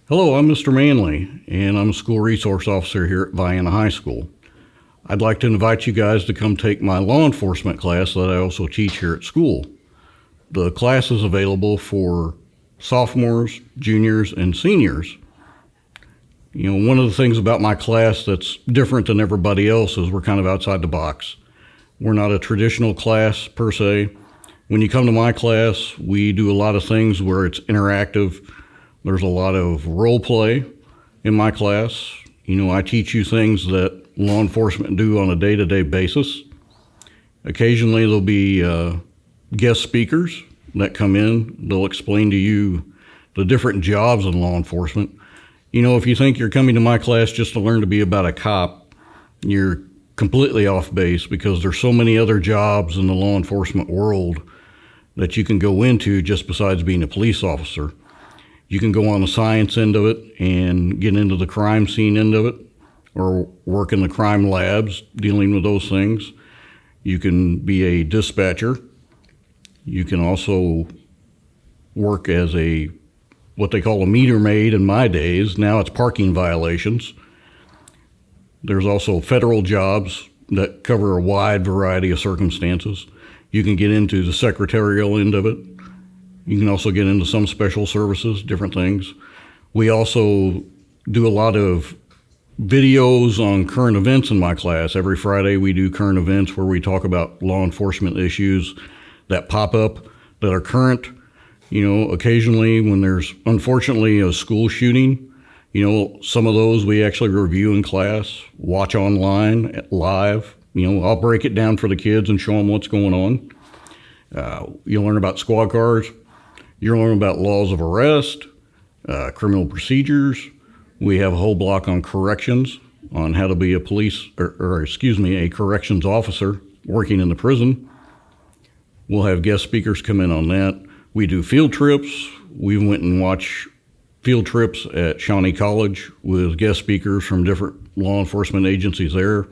Hello, I'm Mr. Manley, and I'm a school resource officer here at Vienna High School. I'd like to invite you guys to come take my law enforcement class that I also teach here at school. The class is available for sophomores, juniors, and seniors. You know, one of the things about my class that's different than everybody else is we're kind of outside the box. We're not a traditional class per se. When you come to my class, we do a lot of things where it's interactive. There's a lot of role play in my class. You know, I teach you things that law enforcement do on a day-to-day basis. Occasionally there'll be guest speakers that come in. They'll explain to you the different jobs in law enforcement. You know, if you think you're coming to my class just to learn to be about a cop, you're completely off base, because there's so many other jobs in the law enforcement world that you can go into just besides being a police officer. You can go on the science end of it and get into the crime scene end of it, or work in the crime labs dealing with those things. You can be a dispatcher. You can also work as what they call a meter maid in my days. Now it's parking violations. There's also federal jobs that cover a wide variety of circumstances. You can get into the secretarial end of it. You can also get into some special services, different things. We also do a lot of videos on current events in my class. Every Friday we do current events where we talk about law enforcement issues that pop up that are current. You know, occasionally when there's unfortunately a school shooting, you know, some of those we actually review in class, watch online, live. You know, I'll break it down for the kids and show them what's going on. You'll learn about squad cars. You'll learn about laws of arrest, criminal procedures. We have a whole block on corrections, on how to be a a corrections officer working in the prison. We'll have guest speakers come in on that. We do field trips. We went and watched field trips at Shawnee College with guest speakers from different law enforcement agencies there.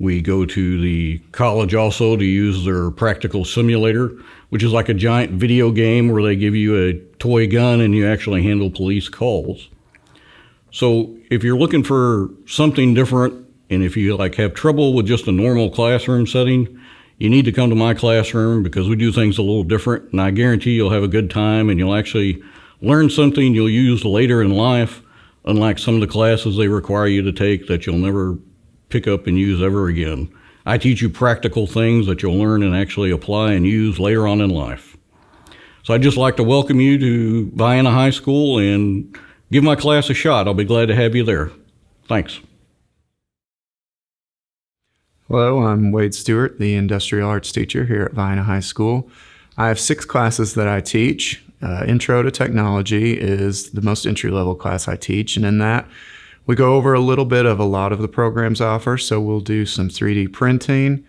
We go to the college also to use their practical simulator, which is like a giant video game where they give you a toy gun and you actually handle police calls. So if you're looking for something different, and if you have trouble with just a normal classroom setting, you need to come to my classroom, because we do things a little different, and I guarantee you'll have a good time and you'll actually learn something you'll use later in life, unlike some of the classes they require you to take that you'll never pick up and use ever again. I teach you practical things that you'll learn and actually apply and use later on in life. So I'd just like to welcome you to Vienna High School and give my class a shot. I'll be glad to have you there. Thanks. Hello, I'm Wade Stewart, the industrial arts teacher here at Vienna High School. I have 6 classes that I teach. Intro to Technology is the most entry-level class I teach, and in that we go over a little bit of a lot of the programs offer. So we'll do some 3D printing.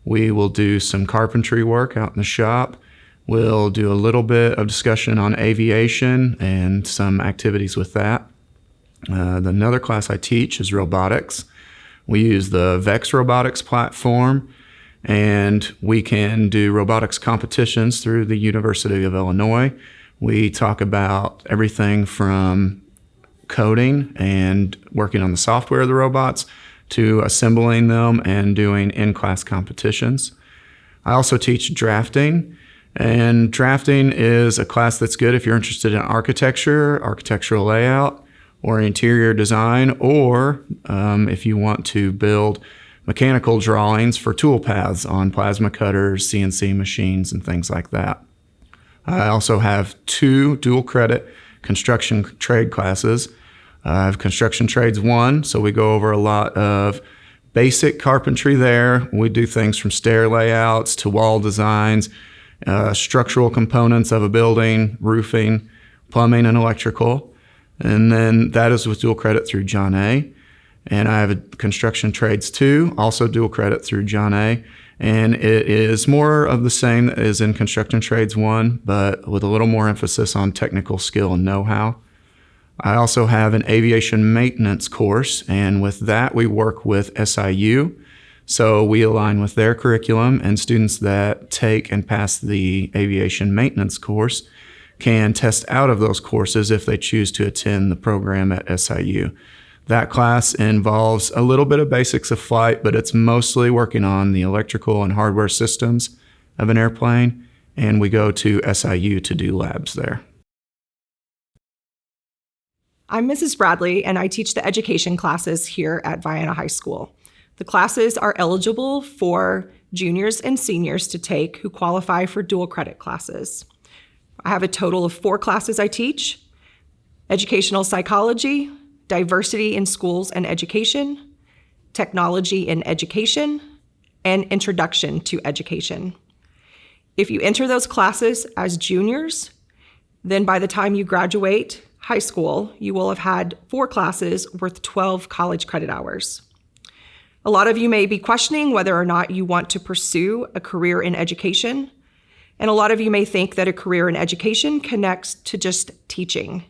We will do some carpentry work out in the shop. We'll do a little bit of discussion on aviation and some activities with that. Another class I teach is robotics. We use the VEX robotics platform, and we can do robotics competitions through the University of Illinois. We talk about everything from coding and working on the software of the robots to assembling them and doing in-class competitions. I also teach drafting, and drafting is a class that's good if you're interested in architecture, architectural layout, or interior design, or if you want to build mechanical drawings for tool paths on plasma cutters, CNC machines, and things like that. I also have 2 dual credit construction trade classes. I have Construction Trades 1, so we go over a lot of basic carpentry there. We do things from stair layouts to wall designs, structural components of a building, roofing, plumbing, and electrical. And then that is with dual credit through John A. And I have a Construction Trades 2, also dual credit through John A. And it is more of the same as in Construction Trades 1, but with a little more emphasis on technical skill and know-how. I also have an aviation maintenance course, and with that we work with SIU. So we align with their curriculum, and students that take and pass the aviation maintenance course can test out of those courses if they choose to attend the program at SIU. That class involves a little bit of basics of flight, but it's mostly working on the electrical and hardware systems of an airplane, and we go to SIU to do labs there. I'm Mrs. Bradley, and I teach the education classes here at Vienna High School. The classes are eligible for juniors and seniors to take who qualify for dual credit classes. I have a total of 4 classes I teach: educational psychology, diversity in schools and education, technology in education, and introduction to education. If you enter those classes as juniors, then by the time you graduate high school, you will have had 4 classes worth 12 college credit hours. A lot of you may be questioning whether or not you want to pursue a career in education, and a lot of you may think that a career in education connects to just teaching.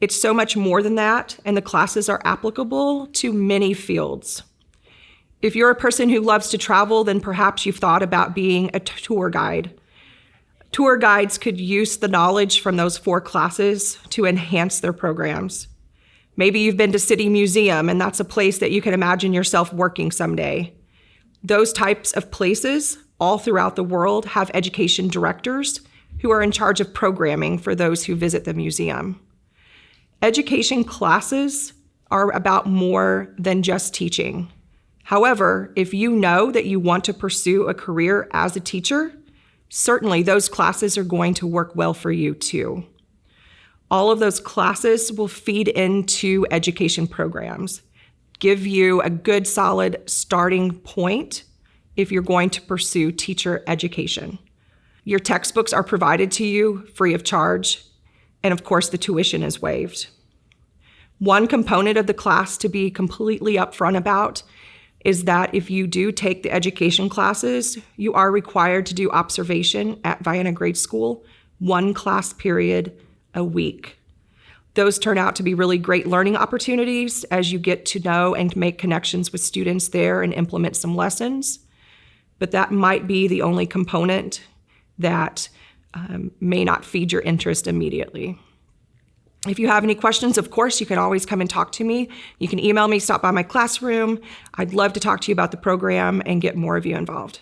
It's so much more than that, and the classes are applicable to many fields. If you're a person who loves to travel, then perhaps you've thought about being a tour guide. Tour guides could use the knowledge from those 4 classes to enhance their programs. Maybe you've been to City Museum, and that's a place that you can imagine yourself working someday. Those types of places all throughout the world have education directors who are in charge of programming for those who visit the museum. Education classes are about more than just teaching. However, if you know that you want to pursue a career as a teacher, certainly those classes are going to work well for you too. All of those classes will feed into education programs, give you a good solid starting point if you're going to pursue teacher education. Your textbooks are provided to you free of charge, and of course the tuition is waived. One component of the class to be completely upfront about is that if you do take the education classes, you are required to do observation at Vienna Grade School 1 class period a week. Those turn out to be really great learning opportunities as you get to know and make connections with students there and implement some lessons. But that might be the only component that may not feed your interest immediately. If you have any questions, of course, you can always come and talk to me. You can email me, stop by my classroom. I'd love to talk to you about the program and get more of you involved.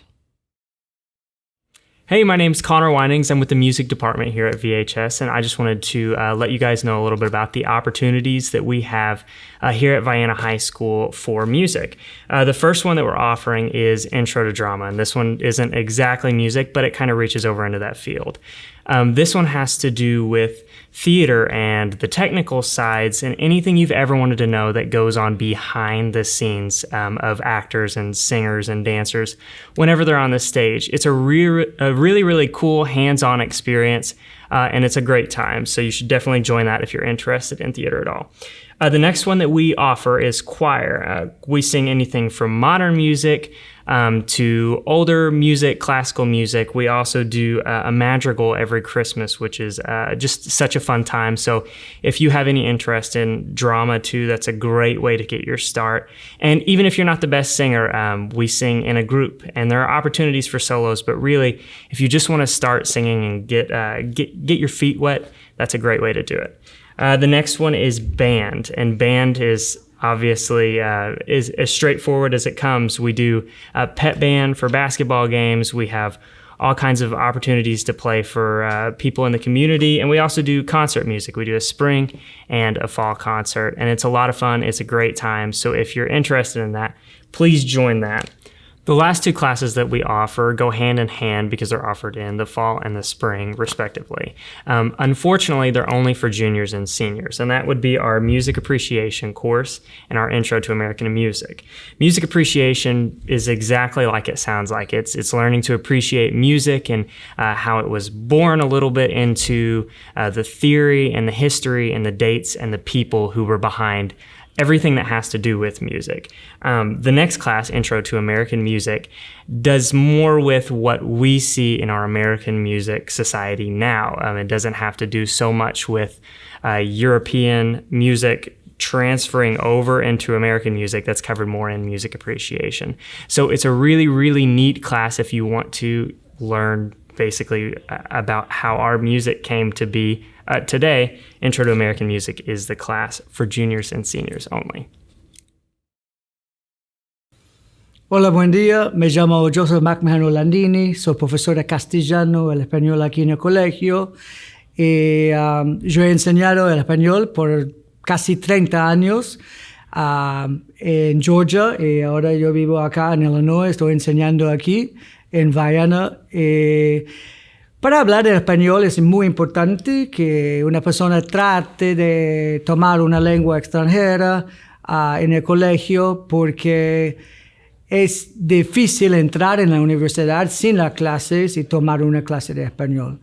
Hey, my name's Connor Winings. I'm with the music department here at VHS, and I just wanted to let you guys know a little bit about the opportunities that we have here at Vienna High School for music. The first one that we're offering is Intro to Drama, and this one isn't exactly music, but it kind of reaches over into that field. This one has to do with theater and the technical sides and anything you've ever wanted to know that goes on behind the scenes of actors and singers and dancers whenever they're on the stage. It's a really cool hands-on experience, and it's a great time. So you should definitely join that if you're interested in theater at all. The next one that we offer is choir. We sing anything from modern music to older music, classical music. We also do a madrigal every Christmas, which is just such a fun time. So if you have any interest in drama too, that's a great way to get your start. And even if you're not the best singer, we sing in a group, and there are opportunities for solos. But really, if you just want to start singing and get your feet wet, that's a great way to do it. The next one is band, and band is obviously is as straightforward as it comes. We do a pep band for basketball games. We have all kinds of opportunities to play for people in the community, and we also do concert music. We do a spring and a fall concert, and it's a lot of fun. It's a great time. So if you're interested in that, please join that. The last 2 classes that we offer go hand in hand because they're offered in the fall and the spring, respectively. Unfortunately, they're only for juniors and seniors, and that would be our music appreciation course and our intro to American music. Music appreciation is exactly like it sounds like. It's learning to appreciate music and how it was born a little bit into the theory and the history and the dates and the people who were behind everything that has to do with music. The next class, Intro to American Music, does more with what we see in our American music society now. It doesn't have to do so much with European music transferring over into American music. That's covered more in music appreciation. So it's a really neat class if you want to learn basically about how our music came to be. Today, Intro to American Music is the class for juniors and seniors only. Hola, buen día. Me llamo Joseph McMahon Olandini. Soy profesor de castellano y español aquí en el colegio. Y, yo he enseñado el español por casi 30 años en Georgia y ahora yo vivo acá en Illinois. Estoy enseñando aquí en Vienna. Para hablar en español es muy importante que una persona trate de tomar una lengua extranjera en el colegio porque es difícil entrar en la universidad sin las clases y tomar una clase de español.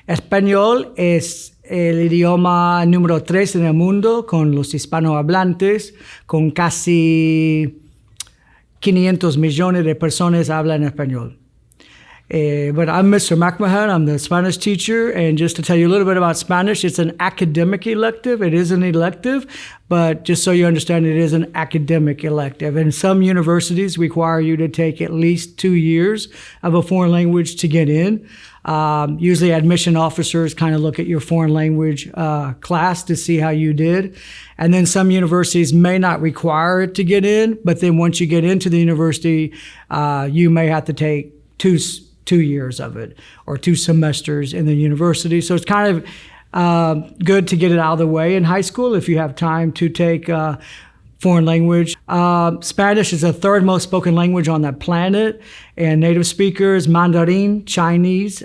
Español es el idioma número 3 en el mundo con los hispanohablantes, con casi 500 millones de personas hablan español. But I'm Mr. McMahan, I'm the Spanish teacher, and just to tell you a little bit about Spanish, it's an academic elective. It is an elective, but just so you understand, it is an academic elective. And some universities require you to take at least 2 years of a foreign language to get in. Usually admission officers kind of look at your foreign language class to see how you did. And then some universities may not require it to get in, but then once you get into the university, you may have to take two years of it or 2 semesters in the university. So it's kind of good to get it out of the way in high school if you have time to take foreign language. Spanish is the 3rd most spoken language on the planet, and native speakers, Mandarin, Chinese.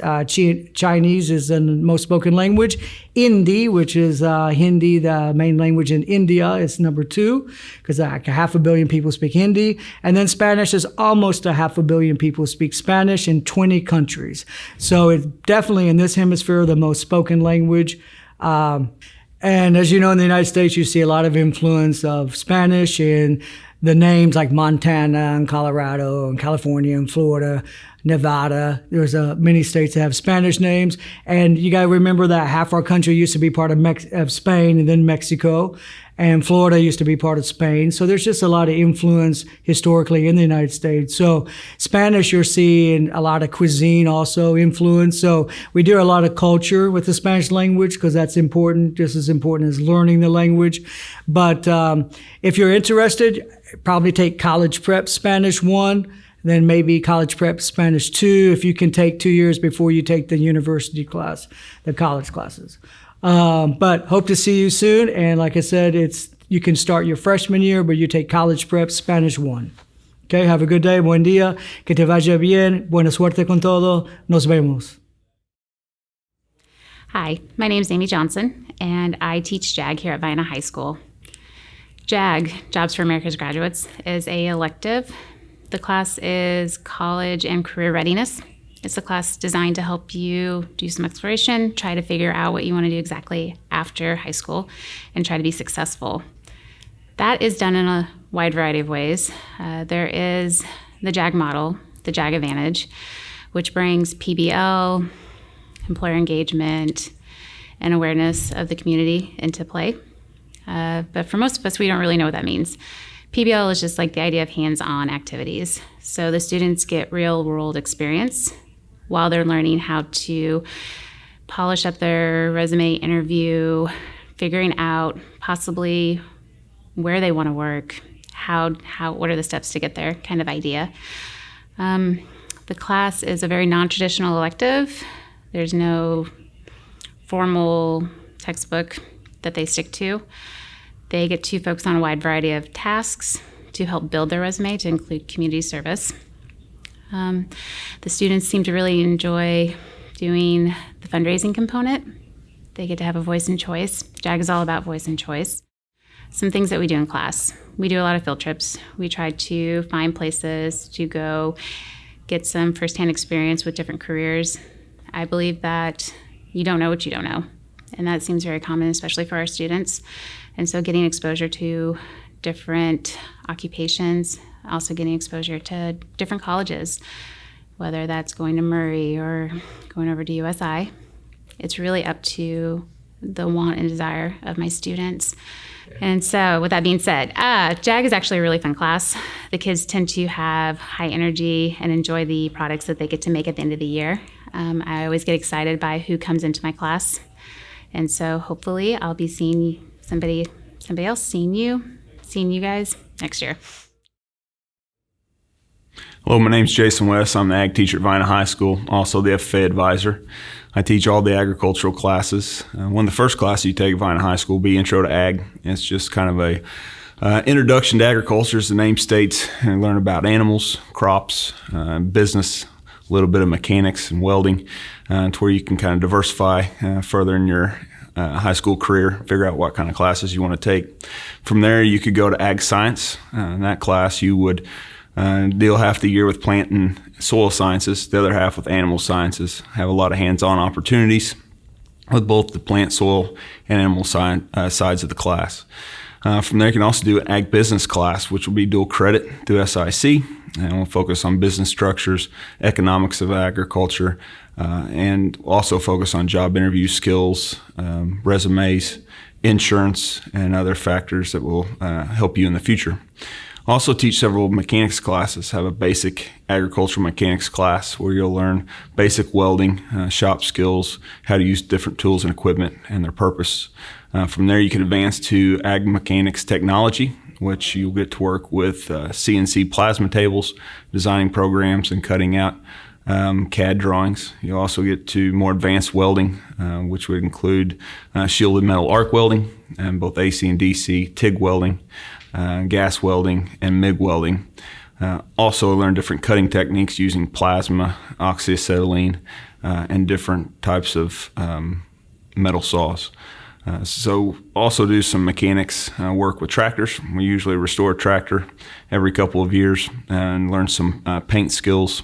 Chinese is the most spoken language. Hindi, which is Hindi, the main language in India, is number 2, because like 500 million people speak Hindi. And then Spanish is almost 500 million people speak Spanish in 20 countries. So it's definitely in this hemisphere the most spoken language. And as you know, in the United States, you see a lot of influence of Spanish in the names like Montana and Colorado and California and Florida, Nevada. There's many states that have Spanish names. And you got to remember that half our country used to be part of Spain and then Mexico. And Florida used to be part of Spain. So there's just a lot of influence historically in the United States. So Spanish, you're seeing a lot of cuisine also influence. So we do a lot of culture with the Spanish language because that's important, just as important as learning the language. But if you're interested, probably take college prep Spanish 1, then maybe college prep Spanish 2 if you can take 2 years before you take the university class, the college classes. But hope to see you soon. And like I said, you can start your freshman year, but you take college prep Spanish 1. Okay, have a good day. Buen día. Que te vaya bien. Buena suerte con todo. Nos vemos. Hi, my name is Amy Johnson, and I teach JAG here at Vienna High School. JAG, Jobs for America's Graduates, is a elective. The class is College and Career Readiness. It's a class designed to help you do some exploration, try to figure out what you want to do exactly after high school, and try to be successful. That is done in a wide variety of ways. There is the JAG model, the JAG Advantage, which brings PBL, employer engagement, and awareness of the community into play. But for most of us, we don't really know what that means. PBL is just like the idea of hands-on activities. So the students get real-world experience while they're learning how to polish up their resume interview, figuring out possibly where they want to work, what are the steps to get there kind of idea. The class is a very non-traditional elective. There's no formal textbook that they stick to. They get to focus on a wide variety of tasks to help build their resume, to include community service. The students seem to really enjoy doing the fundraising component. They get to have a voice and choice. JAG is all about voice and choice. Some things that we do in class. We do a lot of field trips. We try to find places to go get some firsthand experience with different careers. I believe that you don't know what you don't know. And that seems very common, especially for our students. And so getting exposure to different occupations, also getting exposure to different colleges, whether that's going to Murray or going over to USI. It's really up to the want and desire of my students. And so with that being said, JAG is actually a really fun class. The kids tend to have high energy and enjoy the products that they get to make at the end of the year. I always get excited by who comes into my class. And so hopefully I'll be seeing somebody else, seeing you guys next year. Hello, my name's Jason West. I'm the ag teacher at Vienna High School, also the FFA advisor. I teach all the agricultural classes. One of the first classes you take at Vienna High School will be Intro to Ag. It's just kind of a introduction to agriculture, as the name states, and learn about animals, crops, business, a little bit of mechanics and welding, to where you can kind of diversify further in your high school career, figure out what kind of classes you want to take. From there, you could go to Ag Science. In that class, you would deal half the year with plant and soil sciences, the other half with animal sciences. Have a lot of hands-on opportunities with both the plant, soil, and animal sides of the class. From there, you can also do an ag business class, which will be dual credit through SIC, and we'll focus on business structures, economics of agriculture, and also focus on job interview skills, resumes, insurance, and other factors that will help you in the future. Also teach several mechanics classes. Have a basic agricultural mechanics class where you'll learn basic welding, shop skills, how to use different tools and equipment and their purpose. From there, you can advance to ag mechanics technology, which you'll get to work with CNC plasma tables, designing programs, and cutting out CAD drawings. You'll also get to more advanced welding, which would include shielded metal arc welding, and both AC and DC, TIG welding, gas welding, and MIG welding. Also learn different cutting techniques using plasma, oxyacetylene, and different types of metal saws. So also do some mechanics work with tractors. We usually restore a tractor every couple of years and learn some paint skills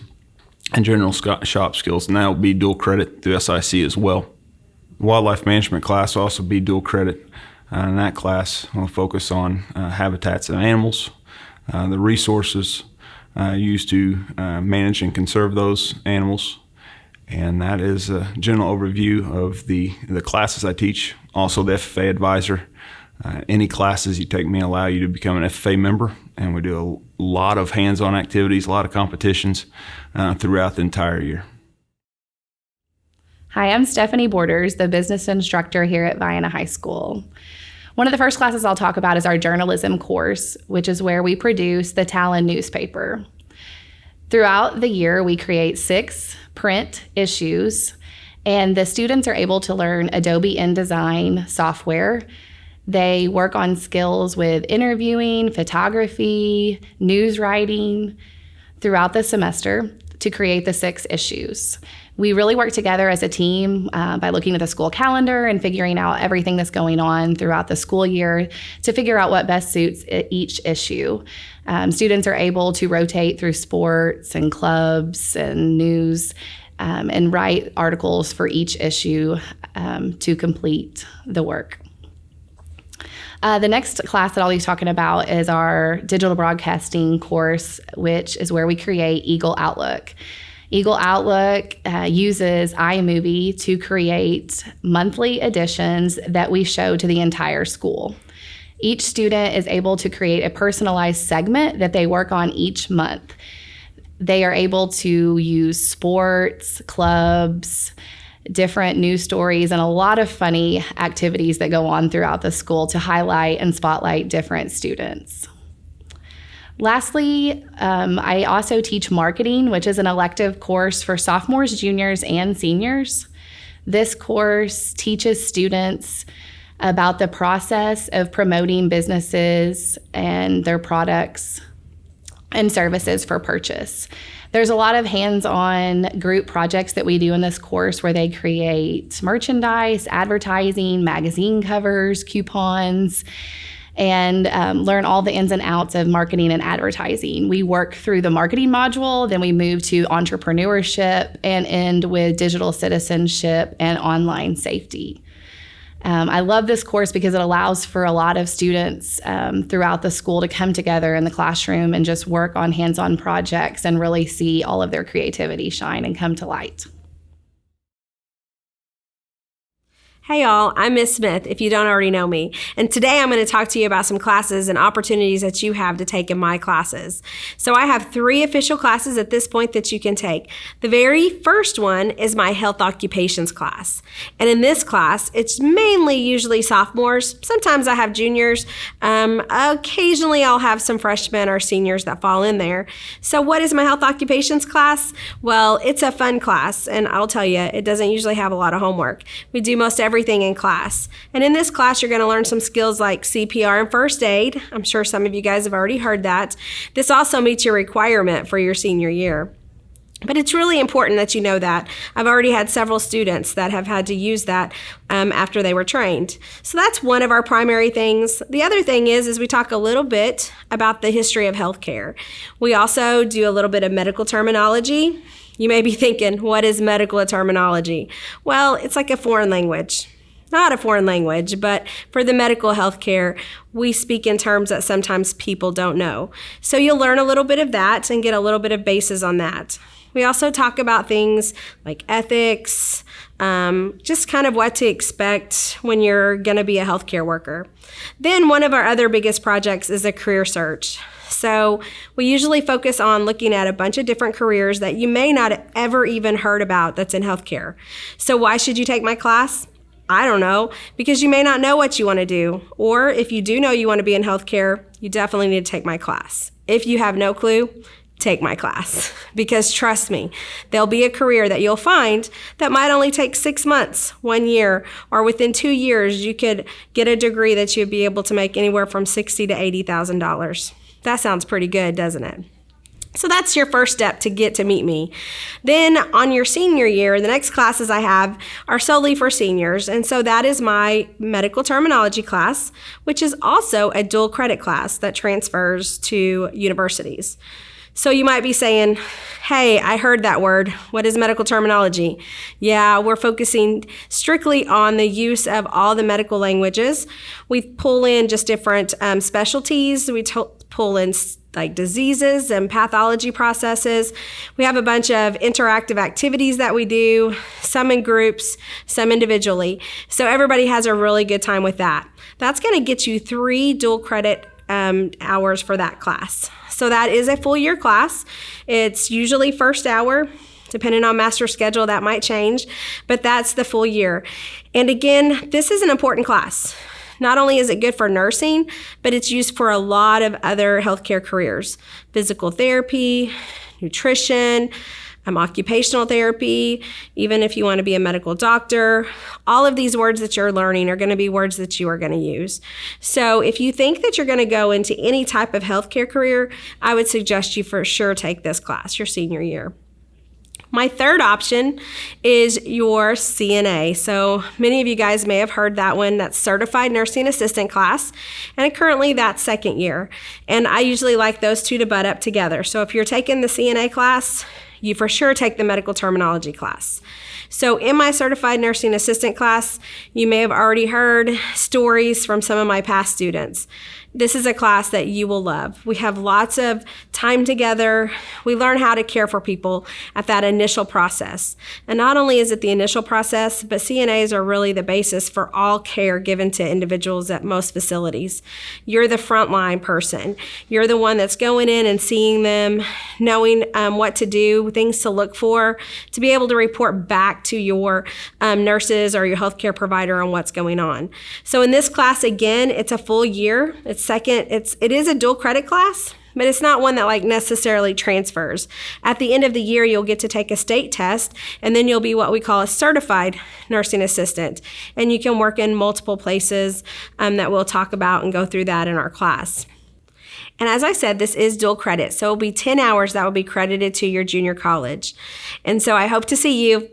and general shop skills, and that will be dual credit through SIC as well. Wildlife management class will also be dual credit. In that class, we'll focus on habitats and animals, the resources used to manage and conserve those animals. And that is a general overview of the classes I teach. Also the FFA advisor. Any classes you take may allow you to become an FFA member, and we do a lot of hands-on activities, a lot of competitions throughout the entire year. Hi, I'm Stephanie Borders, the business instructor here at Vienna High School. One of the first classes I'll talk about is our journalism course, which is where we produce the Talon newspaper. Throughout the year, we create 6 print issues, and the students are able to learn Adobe InDesign software. They work on skills with interviewing, photography, news writing throughout the semester to create the 6 issues. We really work together as a team by looking at the school calendar and figuring out everything that's going on throughout the school year to figure out what best suits each issue. Students are able to rotate through sports and clubs and news and write articles for each issue to complete the work. The next class that I'll be talking about is our digital broadcasting course, which is where we create Eagle Outlook. Eagle Outlook uses iMovie to create monthly editions that we show to the entire school. Each student is able to create a personalized segment that they work on each month. They are able to use sports, clubs, different news stories, and a lot of funny activities that go on throughout the school to highlight and spotlight different students. Lastly, I also teach marketing, which is an elective course for sophomores, juniors, and seniors. This course teaches students about the process of promoting businesses and their products and services for purchase. There's a lot of hands-on group projects that we do in this course where they create merchandise, advertising, magazine covers, coupons, and learn all the ins and outs of marketing and advertising. We work through the marketing module, then we move to entrepreneurship and end with digital citizenship and online safety. I love this course because it allows for a lot of students throughout the school to come together in the classroom and just work on hands-on projects and really see all of their creativity shine and come to light. Hey y'all, I'm Miss Smith, if you don't already know me, and today I'm going to talk to you about some classes and opportunities that you have to take in my classes. So I have 3 official classes at this point that you can take. The very first one is my health occupations class, and in this class, it's mainly usually sophomores. Sometimes I have juniors. Occasionally I'll have some freshmen or seniors that fall in there. So what is my health occupations class? Well, it's a fun class, and I'll tell you, it doesn't usually have a lot of homework. We do most everything in class. And in this class, you're going to learn some skills like CPR and first aid. I'm sure some of you guys have already heard that. This also meets your requirement for your senior year. But it's really important that you know that. I've already had several students that have had to use that after they were trained. So that's one of our primary things. The other thing is we talk a little bit about the history of healthcare. We also do a little bit of medical terminology. You may be thinking, what is medical terminology? Well, it's like a foreign language. Not a foreign language, but for the medical healthcare, we speak in terms that sometimes people don't know. So you'll learn a little bit of that and get a little bit of basis on that. We also talk about things like ethics, just kind of what to expect when you're going to be a healthcare worker. Then one of our other biggest projects is a career search. So we usually focus on looking at a bunch of different careers that you may not have ever even heard about that's in healthcare. So why should you take my class? I don't know, because you may not know what you want to do. Or if you do know you want to be in healthcare, you definitely need to take my class. If you have no clue, take my class, because trust me, there'll be a career that you'll find that might only take 6 months, 1 year, or within 2 years, you could get a degree that you'd be able to make anywhere from $60,000 to $80,000. That sounds pretty good, doesn't it? So that's your first step to get to meet me. Then on your senior year, the next classes I have are solely for seniors. And so that is my medical terminology class, which is also a dual credit class that transfers to universities. So you might be saying, hey, I heard that word. What is medical terminology? Yeah, we're focusing strictly on the use of all the medical languages. We pull in just different specialties. We pull in like diseases and pathology processes. We have a bunch of interactive activities that we do, some in groups, some individually. So everybody has a really good time with that. That's going to get you 3 dual credit hours for that class. So that is a full year class. It's usually first hour. Depending on master schedule, that might change, but that's the full year. And again, this is an important class. Not only is it good for nursing, but it's used for a lot of other healthcare careers. Physical therapy, nutrition, occupational therapy, even if you want to be a medical doctor. All of these words that you're learning are going to be words that you are going to use. So if you think that you're going to go into any type of healthcare career, I would suggest you for sure take this class your senior year. My third option is your CNA. So many of you guys may have heard that one. That's Certified Nursing Assistant class. And currently that's second year. And I usually like those two to butt up together. So if you're taking the CNA class, you for sure take the medical terminology class. So in my Certified Nursing Assistant class, you may have already heard stories from some of my past students. This is a class that you will love. We have lots of time together. We learn how to care for people at that initial process. And not only is it the initial process, but CNAs are really the basis for all care given to individuals at most facilities. You're the frontline person. You're the one that's going in and seeing them, knowing what to do, things to look for, to be able to report back to your nurses or your healthcare provider on what's going on. So in this class, again, it's a full year. It is a dual credit class, but it's not one that like necessarily transfers. At the end of the year, you'll get to take a state test, and then you'll be what we call a certified nursing assistant. And you can work in multiple places that we'll talk about and go through that in our class. And as I said, this is dual credit. So it'll be 10 hours that will be credited to your junior college. And so I hope to see you.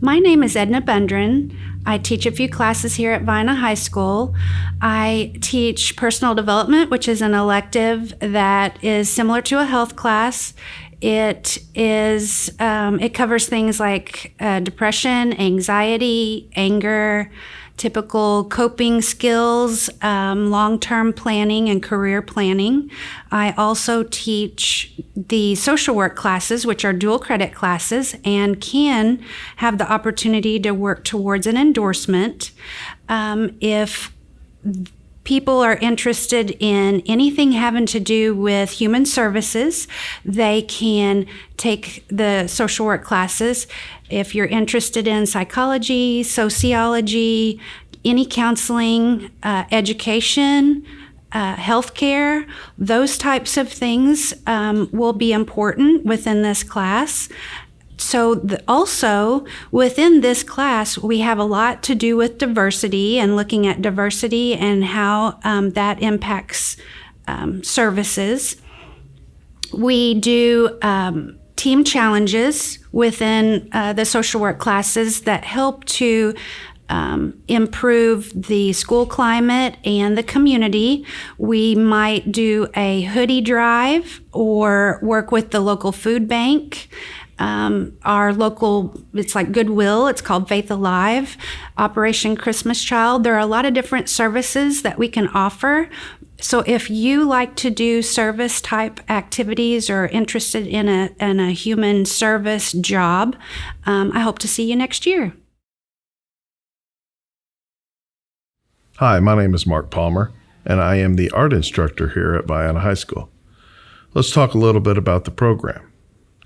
My name is Edna Bundren. I teach a few classes here at Vienna High School. I teach personal development, which is an elective that is similar to a health class. It covers things like depression, anxiety, anger, typical coping skills, long-term planning and career planning. I also teach the social work classes, which are dual credit classes, and can have the opportunity to work towards an endorsement. If people are interested in anything having to do with human services, they can take the social work classes. If you're interested in psychology, sociology, any counseling, education, healthcare, those types of things will be important within this class. So also within this class, we have a lot to do with diversity and looking at diversity and how that impacts services. We do team challenges within the social work classes that help to improve the school climate and the community. We might do a hoodie drive or work with the local food bank. Our local, it's like Goodwill, it's called Faith Alive, Operation Christmas Child. There are a lot of different services that we can offer. So if you like to do service type activities or interested in a human service job, I hope to see you next year. Hi, my name is Mark Palmer, and I am the art instructor here at Vienna High School. Let's talk a little bit about the program.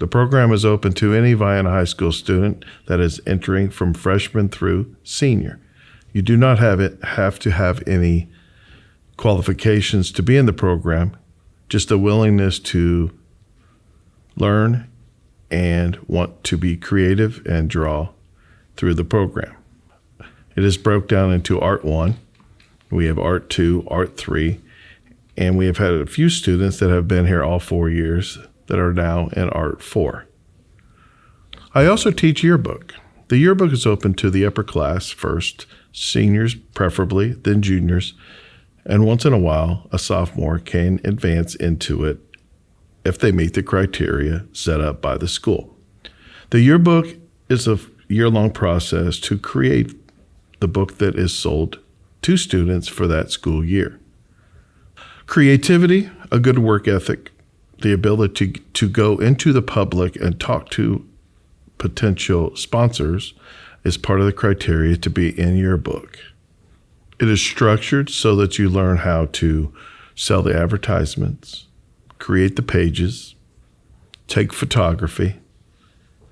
The program is open to any Vienna High School student that is entering from freshman through senior. You do not have to have any qualifications to be in the program, just a willingness to learn and want to be creative and draw through the program. It is broke down into Art 1, we have Art 2, Art 3, and we have had a few students that have been here all 4 years that are now in Art 4. I also teach yearbook. The yearbook is open to the upper class first, seniors preferably, then juniors, and once in a while, a sophomore can advance into it if they meet the criteria set up by the school. The yearbook is a year-long process to create the book that is sold to students for that school year. Creativity, a good work ethic, the ability to go into the public and talk to potential sponsors is part of the criteria to be in your book. It is structured so that you learn how to sell the advertisements, create the pages, take photography,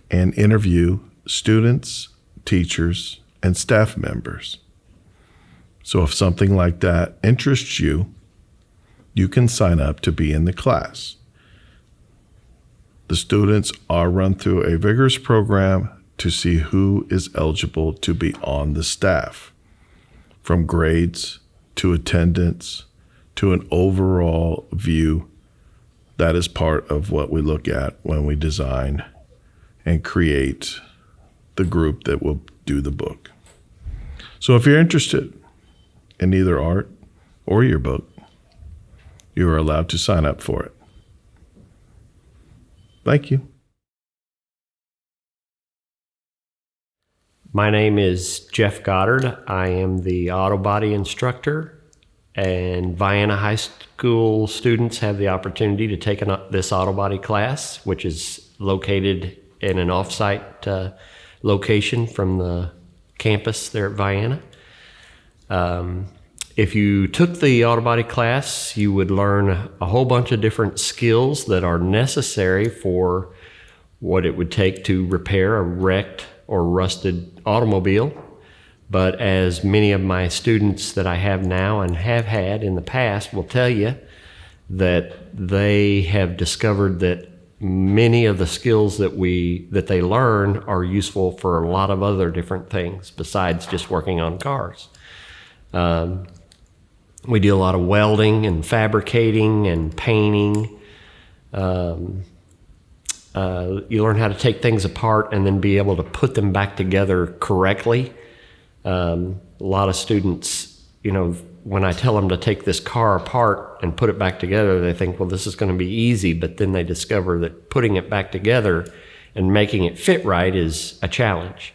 and interview students, teachers, and staff members. So if something like that interests you, you can sign up to be in the class. The students are run through a vigorous program to see who is eligible to be on the staff, from grades to attendance to an overall view. That is part of what we look at when we design and create the group that will do the book. So if you're interested in either art or yearbook, you are allowed to sign up for it. Thank you. My name is Jeff Goddard. I am the auto body instructor, and Vienna High School students have the opportunity to take this auto body class, which is located in an off-site location from the campus there at Vienna. If you took the auto body class, you would learn a whole bunch of different skills that are necessary for what it would take to repair a wrecked or rusted automobile. But as many of my students that I have now and have had in the past will tell you, that they have discovered that many of the skills that they learn are useful for a lot of other different things besides just working on cars. We do a lot of welding and fabricating and painting. You learn how to take things apart and then be able to put them back together correctly. A lot of students, when I tell them to take this car apart and put it back together, they think, well, this is going to be easy. But then they discover that putting it back together and making it fit right is a challenge.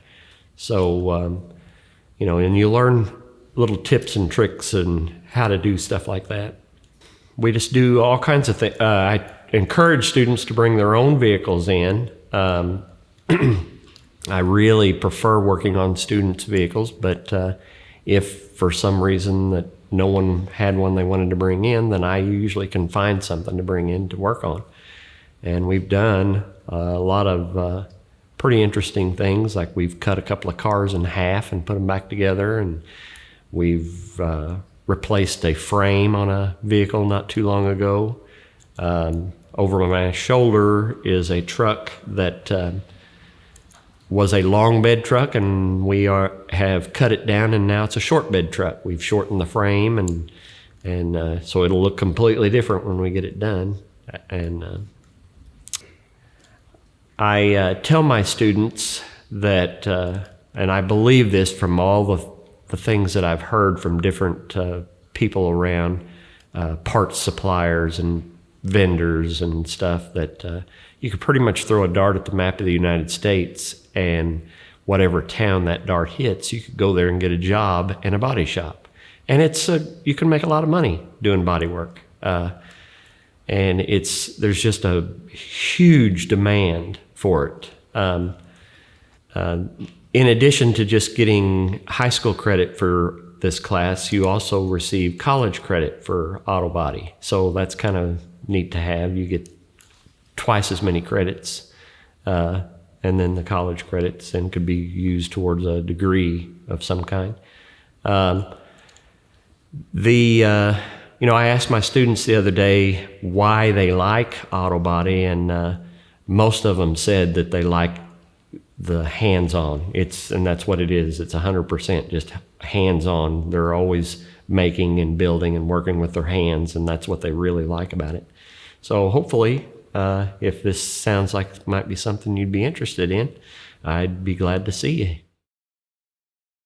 So, and you learn little tips and tricks and how to do stuff like that. We just do all kinds of things. I encourage students to bring their own vehicles in. I really prefer working on students' vehicles, but if for some reason that no one had one they wanted to bring in, then I usually can find something to bring in to work on. And we've done a lot of pretty interesting things, like we've cut a couple of cars in half and put them back together, and we've replaced a frame on a vehicle not too long ago. Over my shoulder is a truck that was a long bed truck, and we have cut it down, and now it's a short bed truck. We've shortened the frame, and so it'll look completely different when we get it done. And I tell my students that, and I believe this from all the things that I've heard from different people around, parts suppliers and vendors and stuff, that you could pretty much throw a dart at the map of the United States, and whatever town that dart hits, you could go there and get a job in a body shop. And you can make a lot of money doing body work. And there's just a huge demand for it. In addition to just getting high school credit for this class, you also receive college credit for auto body. So that's kind of neat to have. You get twice as many credits, and then the college credits then could be used towards a degree of some kind. I asked my students the other day why they like auto body, and most of them said that they like the hands-on. And that's what it is. It's 100% just hands-on. They're always making and building and working with their hands, and that's what they really like about it. So hopefully, if this sounds like it might be something you'd be interested in, I'd be glad to see you.